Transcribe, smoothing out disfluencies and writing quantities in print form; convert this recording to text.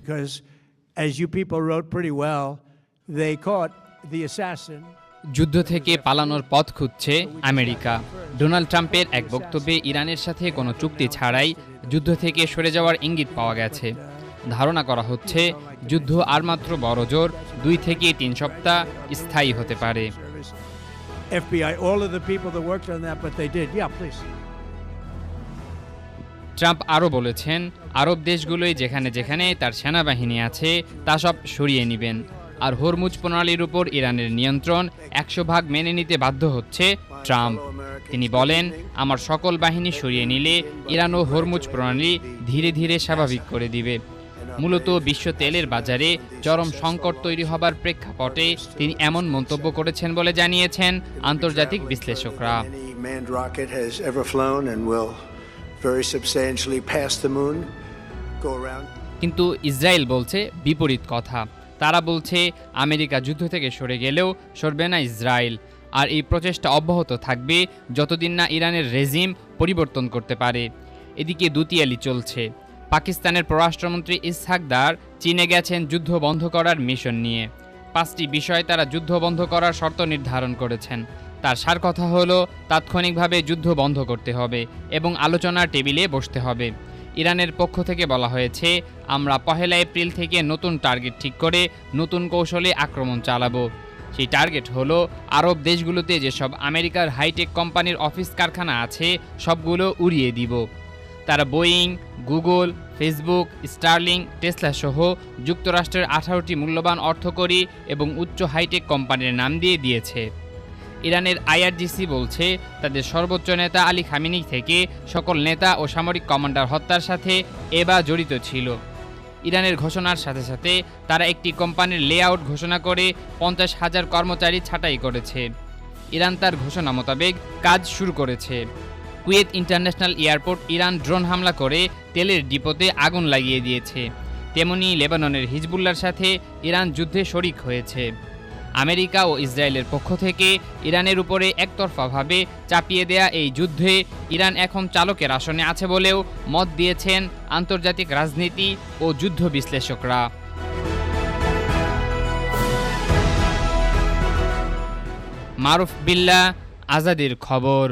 because as you people wrote pretty well, they caught the assassin. যুদ্ধ থেকে পালানোর পথ খুঁজছে আমেরিকা। ডোনাল্ড ট্রাম্পের এক বক্তব্যে ইরানের সাথে কোনো চুক্তি ছাড়াই যুদ্ধ থেকে সরে যাওয়ার ইঙ্গিত পাওয়া গেছে। ধারণা করা হচ্ছে যুদ্ধ আর মাত্র বড়জোর 2 থেকে 3 সপ্তাহ স্থায়ী হতে পারে। FBI, all of the people that worked on that, but they did. Yeah, please. Trump আরও বলেছেন, আরব দেশগুলোই যেখানে যেখানে তার সেনাবাহিনী আছে তা সব সরিয়ে নেবেন। আর হরমুজ প্রণালীর উপর ইরানের নিয়ন্ত্রণ 100% মেনে নিতে বাধ্য হচ্ছে ট্রাম্প। তিনি বলেন, আমার সকল বাহিনী সরিয়ে নিলে ইরানও হরমুজ প্রণালী ধীরে ধীরে স্বাভাবিক করে দিবে। মূলত বিশ্ব তেলের বাজারে চরম সংকট তৈরি হবার প্রেক্ষাপটে তিনি এমন মন্তব্য করেছেন বলে জানিয়েছেন আন্তর্জাতিক বিশ্লেষকরা। কিন্তু ইসরায়েল বলছে বিপরীত কথা। তারা বলছে আমেরিকা যুদ্ধ থেকে সরে গেলেও সরবে না ইসরায়েল, আর এই প্রচেষ্টা অব্যাহত থাকবে যতদিন না ইরানের রেজিম পরিবর্তন করতে পারে। এদিকে দুতিয়ালি চলছে। পাকিস্তানের পররাষ্ট্রমন্ত্রী ইসহাক দার চীনে গেছেন যুদ্ধ বন্ধ করার মিশন নিয়ে। 5টি বিষয়ে তারা যুদ্ধ বন্ধ করার শর্ত নির্ধারণ করেছেন। তার সার কথা হলো তাৎক্ষণিকভাবে যুদ্ধ বন্ধ করতে হবে এবং আলোচনার টেবিলে বসতে হবে। ইরানের পক্ষ থেকে বলা হয়েছে, আমরা 1 এপ্রিল থেকে নতুন টার্গেট ঠিক করে নতুন কৌশলে আক্রমণ চালাবো। সেই টার্গেট হলো আরব দেশগুলোতে যেসব আমেরিকার হাইটেক কোম্পানির অফিস কারখানা আছে সবগুলো উড়িয়ে দিব। তারা Boeing, Google, Facebook, starling, Tesla সহ যুক্তরাষ্ট্রের 18টি মূল্যবান অর্থকরী এবং উচ্চ হাইটেক কোম্পানির নাম দিয়েছে। ইরানের আইআরজিসি বলছে, তাদের সর্বোচ্চ নেতা আলী খামেনি থেকে সকল নেতা ও সামরিক কমান্ডার হত্যার সাথে এবা জড়িত ছিল। ইরানের ঘোষণার সাথে সাথে তারা একটি কোম্পানির লেআউট ঘোষণা করে 50,000 কর্মচারী ছাঁটাই করেছে। ইরান তার ঘোষণা মোতাবেক কাজ শুরু করেছে। Kuwait international airport Iran drone হামলা করে তেলের ডিপোতে আগুন লাগিয়ে দিয়েছে। তেমনি লেবাননের হিজবুল্লার সাথে ইরান যুদ্ধে শরিক হয়েছে। আমেরিকা ও ইসরায়েলের পক্ষ থেকে ইরানের উপরে একতরফাভাবে চাপিয়ে দেয়া এই যুদ্ধে ইরান এখন চালকের আসনে আছে বলেও মত দিয়েছেন আন্তর্জাতিক রাজনীতি ও যুদ্ধ বিশ্লেষকরা। মারুফ বিল্লাহ, আজাদির খবর।